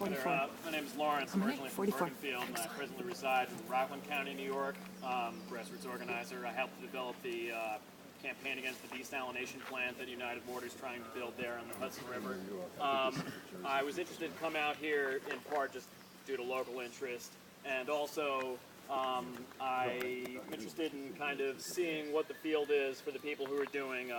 44. My name is Lawrence. I'm originally from 44. Bergenfield, and I presently reside in Rockland County, New York. Grassroots organizer. I helped to develop the campaign against the desalination plant that United Water is trying to build there on the Hudson River. I was interested to come out here in part just due to local interest, and also I'm interested in kind of seeing what the field is for the people who are doing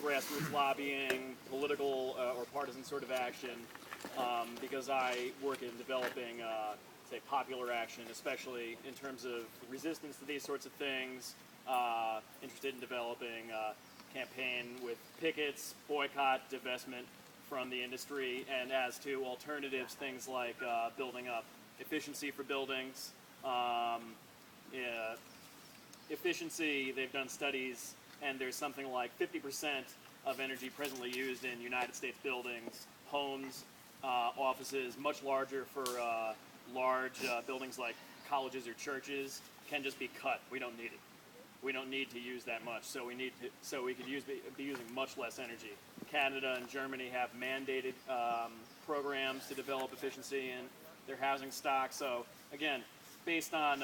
grassroots lobbying, political or partisan sort of action, because I work in developing, say, popular action, especially in terms of resistance to these sorts of things, interested in developing a campaign with pickets, boycott, divestment from the industry, and as to alternatives, things like building up efficiency for buildings. Efficiency, they've done studies, and there's something like 50% of energy presently used in United States buildings, homes, offices, much larger for large buildings like colleges or churches, can just be cut. We don't need it. We don't need to use that much, so we could be using much less energy. Canada and Germany have mandated programs to develop efficiency in their housing stock. So again, based on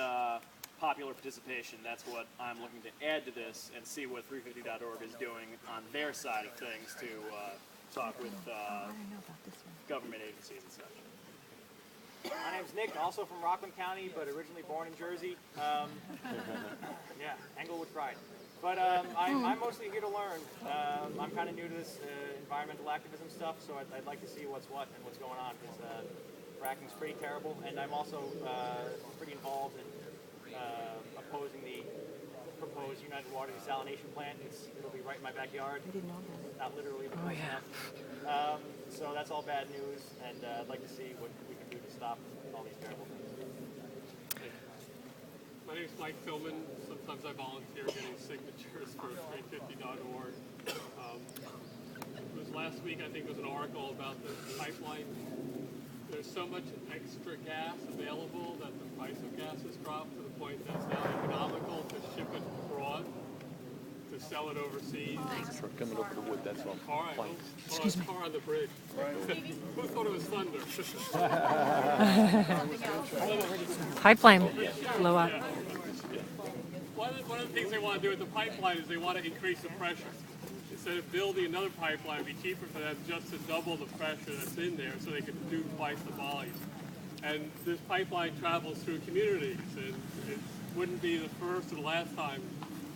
popular participation, that's what I'm looking to add to this and see what 350.org is doing on their side of things to talk with government agencies and such. My name's Nick, also from Rockland County, but originally born in Jersey. Yeah, Englewood pride. But I'm mostly here to learn. I'm kind of new to this environmental activism stuff, so I'd like to see what's what and what's going on, because fracking's pretty terrible, and I'm also pretty involved in opposing the proposed United Water desalination plant. It'll be right in my backyard. I didn't know that. Not literally, but close enough. So that's all bad news, and I'd like to see what we can do to stop all these terrible things. My name is Mike Philman. Sometimes I volunteer getting signatures for 350.org. It was last week, I think, there was an article about the pipeline. There's so much extra gas available that the price of gas has dropped to the point that it's now economical to ship it abroad, to sell it overseas. Thanks for coming over the wood, that's all. All right, Planes. car on the bridge. Who thought it was thunder? Pipeline blew up. One of the things they want to do with the pipeline is they want to increase the pressure. Instead of building another pipeline, it'd be cheaper for them just to double the pressure that's in there so they could do twice the volume. And this pipeline travels through communities, and it wouldn't be the first or the last time,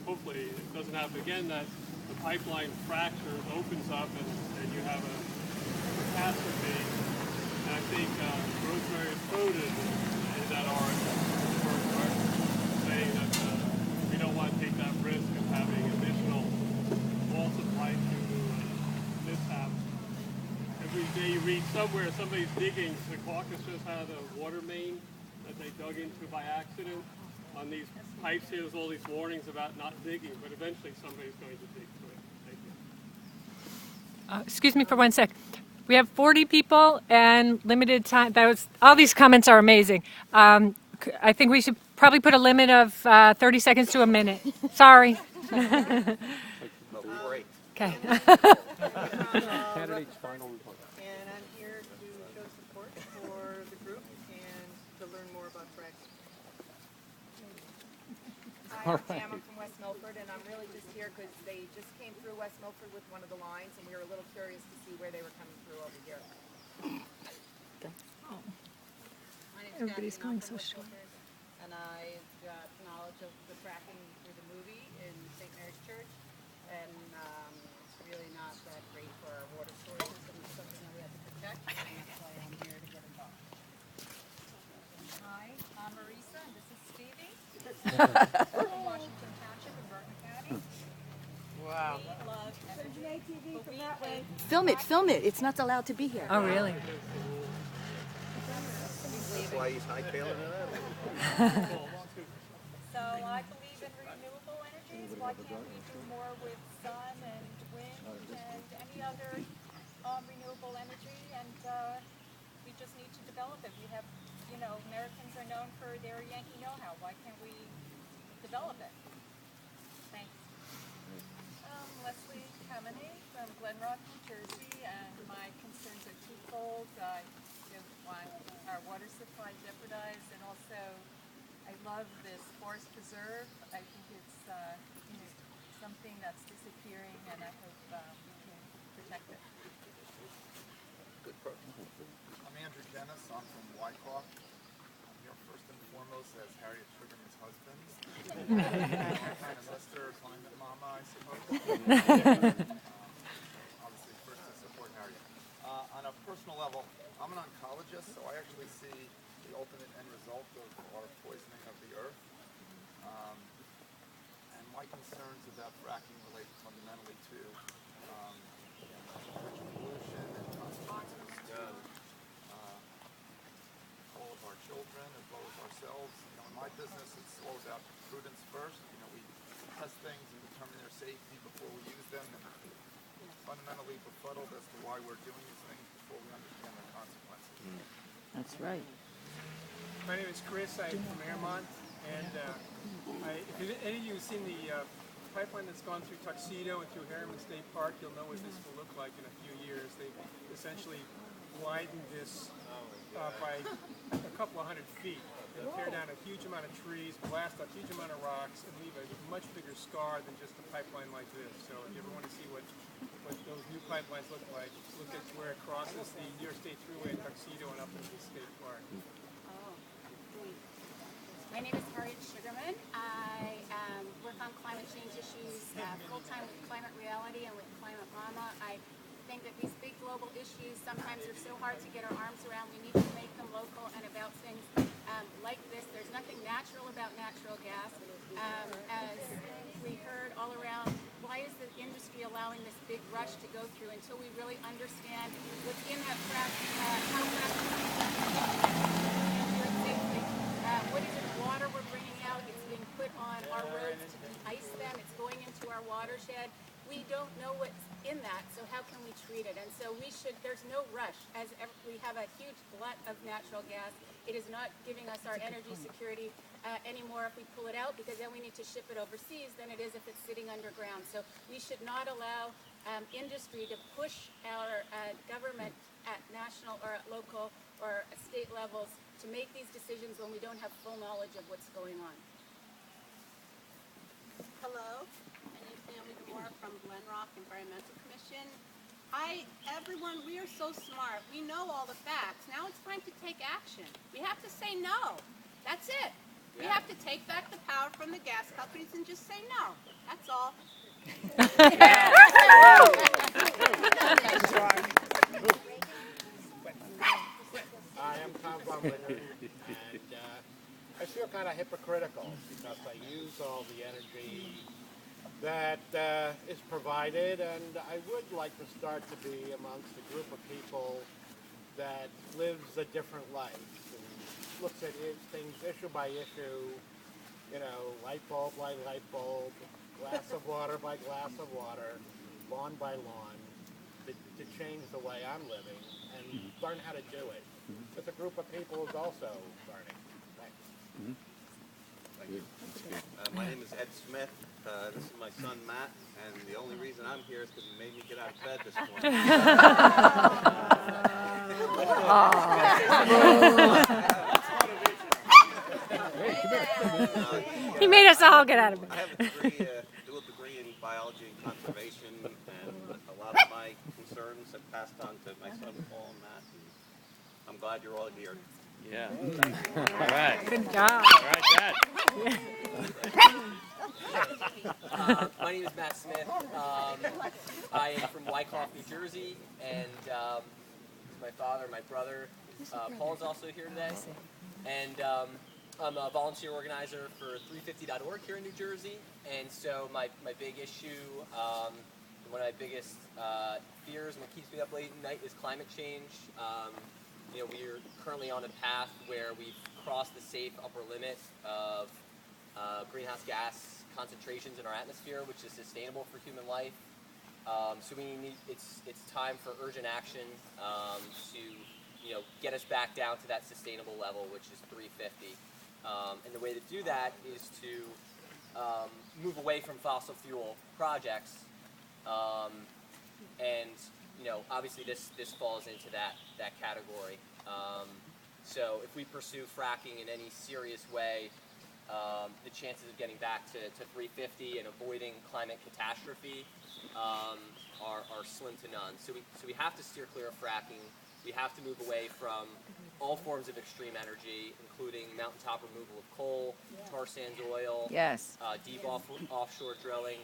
hopefully it doesn't happen again, that the pipeline fractures, opens up, and you have a catastrophe. And I think Rosemary is quoted in that article, saying that we don't want to take that risk of having additional loss of life due to mishap. Every day you read somewhere somebody's digging. The Caucasus just had a water main that they dug into by accident. On these pipes here, there's all these warnings about not digging, but eventually somebody's going to dig through it. Thank you. Excuse me for 1 sec. We have 40 people and limited time. All these comments are amazing. I think we should probably put a limit of 30 seconds to a minute. Sorry. Okay. Candidate's final report. And I'm here to show support for the group and to learn more about fracking. Hi, I'm Sam. I'm from West Milford, and I'm really just here because they just came through West Milford with one of the lines, and we were a little curious to see where they were coming through over here. My name's Everybody's Kathy, and I'm going from so West short. Milford, and I've got knowledge of the fracking through the movie in St. Mary's Church, and it's really not that great for our water sources, and it's something that we have to protect, and that's why I'm here to get involved. Hi, I'm Marisa, and this is Stevie. We're from Washington Township in Burton County. Wow. We love energy. Film it. It's not allowed to be here. Oh, really? That's why he's hightailing it out. So I believe in renewable energies. Why can't we do more with sun and wind and any other renewable energy? And we just need to develop it. We have, Americans are known for their Yankee know-how. Why can't we develop it? Thanks. Leslie Kameny from Glen Rock, New Jersey, and my concerns are twofold. I want So I love this forest preserve. I think it's something that's disappearing, and I hope we can protect it. I'm Andrew Dennis. I'm from Wyckoff. I'm here first and foremost as Harriet Sugarman's husband. Kind of sister, climate mama, I suppose. Obviously, first to support Harriet. On a personal level, I'm an oncologist, so I actually see the ultimate end result of our poisoning of the earth. And my concerns about fracking relate fundamentally to pollution and consequences to all of our children as well as ourselves. You know, in my business, it's all about prudence first. You know, we test things and determine their safety before we use them, and fundamentally befuddled as to why we're doing these things before we understand the consequences. That's right. My name is Chris. I'm from Airmont, and if any of you have seen the pipeline that's gone through Tuxedo and through Harriman State Park, you'll know what this will look like in a few years. They've essentially widened this by a couple of 100 feet. They'll tear down a huge amount of trees, blast a huge amount of rocks, and leave a much bigger scar than just a pipeline like this. So if you ever want to see what those new pipelines look like, look at where it crosses the New York State Thruway at Tuxedo and up into the state park. My name is Harriet Sugarman. I work on climate change issues full-time with Climate Reality and with Climate Mama. I think that these big global issues sometimes are so hard to get our arms around. We need to make them local and about things like this. There's nothing natural about natural gas. As we heard all around, why is the industry allowing this big rush to go through until we really understand what's in that frac, how fracking safely? What is it, water we're bringing out? It's being put on our roads to de-ice them. It's going into our watershed. We don't know what's in that, so how can we treat it? And so there's no rush, as we have a huge glut of natural gas. It is not giving us our energy security anymore if we pull it out, because then we need to ship it overseas than it is if it's sitting underground. So we should not allow industry to push our government at national or at local or state levels to make these decisions when we don't have full knowledge of what's going on. Hello, my name is Naomi Moore from Glen Rock Environmental Commission. Everyone, we are so smart. We know all the facts. Now it's time to take action. We have to say no. That's it. We have to take back the power from the gas companies and just say no. That's all. I am Tom Bumlinger, and I feel kind of hypocritical because I use all the energy that is provided, and I would like to start to be amongst a group of people that lives a different life and looks at things issue by issue, you know, light bulb by light bulb, glass of water by glass of water, lawn by lawn, to change the way I'm living and learn how to do it. With a group of people who's also learning. Thanks. Thank you. My name is Ed Smith. This is my son Matt, and the only reason I'm here is because he made me get out of bed this morning. He made us all get out of bed. I have a degree, dual degree in biology and conservation, and a lot of my concerns have passed on to my son Paul and Matt. And I'm glad you're all here. Yeah. All right. Good job. All right, Dad. My name is Matt Smith. I am from Wyckoff, New Jersey, and my father, my brother, Paul's also here today. And I'm a volunteer organizer for 350.org here in New Jersey. And so my big issue, one of my biggest fears and what keeps me up late at night is climate change. You know, we're currently on a path where we've crossed the safe upper limit of greenhouse gas concentrations in our atmosphere, which is sustainable for human life. So it's time for urgent action to get us back down to that sustainable level, which is 350. And the way to do that is to move away from fossil fuel projects. And obviously this falls into that category. So if we pursue fracking in any serious way, the chances of getting back to 350 and avoiding climate catastrophe are slim to none. So we have to steer clear of fracking. We have to move away from all forms of extreme energy, including mountaintop removal of coal, tar sands oil, Yes. Deep offshore drilling.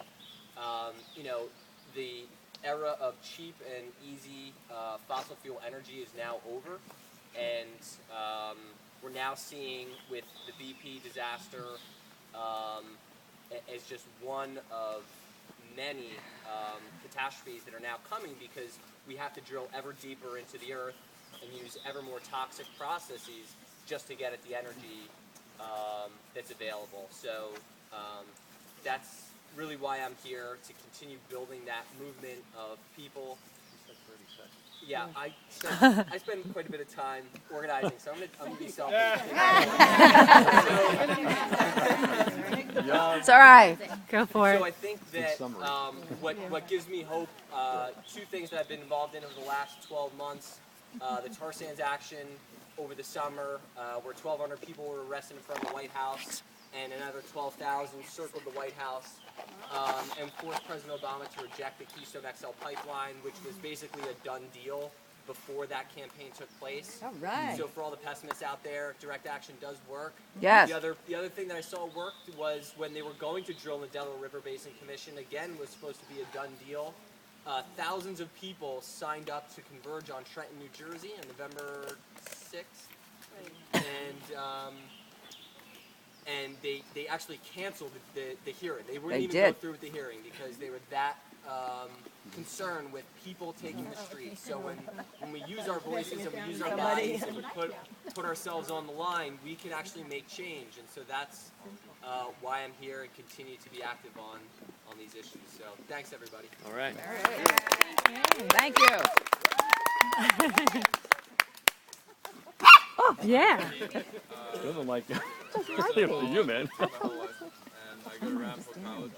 You know, the era of cheap and easy fossil fuel energy is now over, and we're now seeing with the BP disaster as just one of many catastrophes that are now coming because we have to drill ever deeper into the earth and use ever more toxic processes just to get at the energy that's available. So that's really why I'm here, to continue building that movement of people. Yeah, I spend quite a bit of time organizing, so I'm gonna be selfish. It's all right. Go for it. So I think that what gives me hope, two things that I've been involved in over the last 12 months, the tar sands action over the summer, where 1,200 people were arrested in front of the White House, and another 12,000 circled the White House, and forced President Obama to reject the Keystone XL pipeline, which was basically a done deal before that campaign took place. All right. So for all the pessimists out there, direct action does work. Yes. The other thing that I saw worked was when they were going to drill in the Delaware River Basin Commission, again, was supposed to be a done deal. Thousands of people signed up to converge on Trenton, New Jersey on November 6th. And they actually canceled the hearing. They wouldn't even go through with the hearing because they were that concerned with people taking the streets. So when we use our voices and we use our bodies and we put ourselves on the line, we can actually make change. And so that's why I'm here and continue to be active on these issues. So thanks, everybody. All right. Thank you. Yeah. Doesn't like it. You, man. And I go to Ramapo College.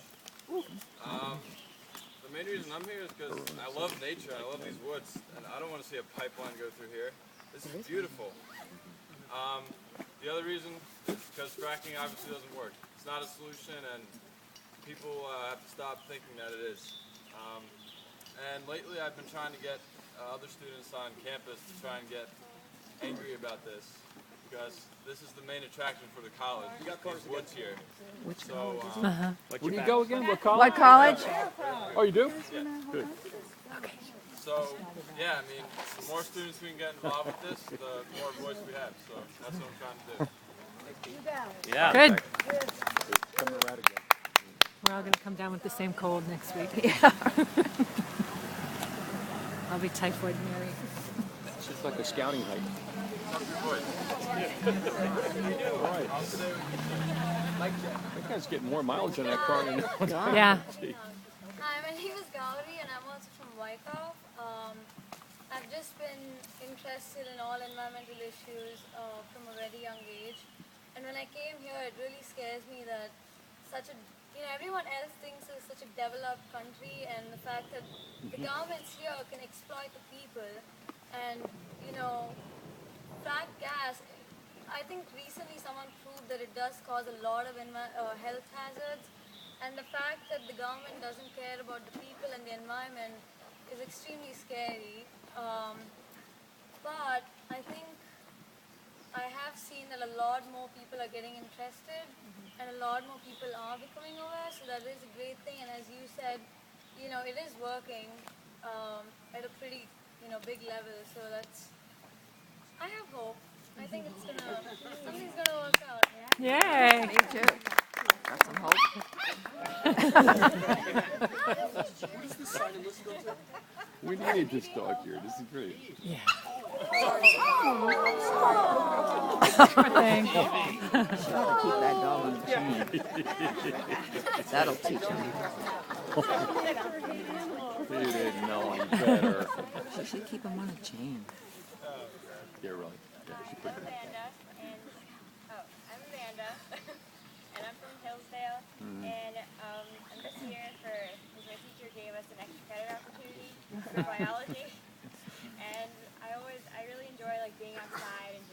The main reason I'm here is because I love nature, I love these woods, and I don't want to see a pipeline go through here. This is beautiful. The other reason is because fracking obviously doesn't work. It's not a solution, and people have to stop thinking that it is. And lately I've been trying to get other students on campus to try and get angry about this, because this is the main attraction for the college. We got these woods here. So, Where do you go again? What college? What college? Oh, you do? Yeah. Good. So, yeah, I mean, the more students we can get involved with this, the more voice we have. So that's what I'm trying to do. Yeah. Good. Coming around again. We're all going to come down with the same cold next week. Yeah. I'll be typhoid Mary. It's just like a scouting hike. Right. That guy's getting more mileage on that car than Yeah. Hi, my name is Gauri and I'm also from Wyckoff. I've just been interested in all environmental issues from a very young age. And when I came here, it really scares me that everyone else thinks it's such a developed country, and the fact that the governments here can exploit the people. And, frack gas, I think recently someone proved that it does cause a lot of health hazards. And the fact that the government doesn't care about the people and the environment is extremely scary. But I think I have seen that a lot more people are getting interested and a lot more people are becoming aware, so that is a great thing. And as you said, it is working at a pretty, big level, so I have hope. I think something's gonna work out. Yay! Me too. Got some hope. We needed this dog here. This is great. Yeah. Keep that dog on the chain. That'll teach him. He didn't know any better. She should keep him on a chain. Yeah, really. Yeah, she put it. I'm Amanda, and I'm from Hillsdale, and I'm just here because my teacher gave us an extra credit opportunity for biology, and I really enjoy being outside and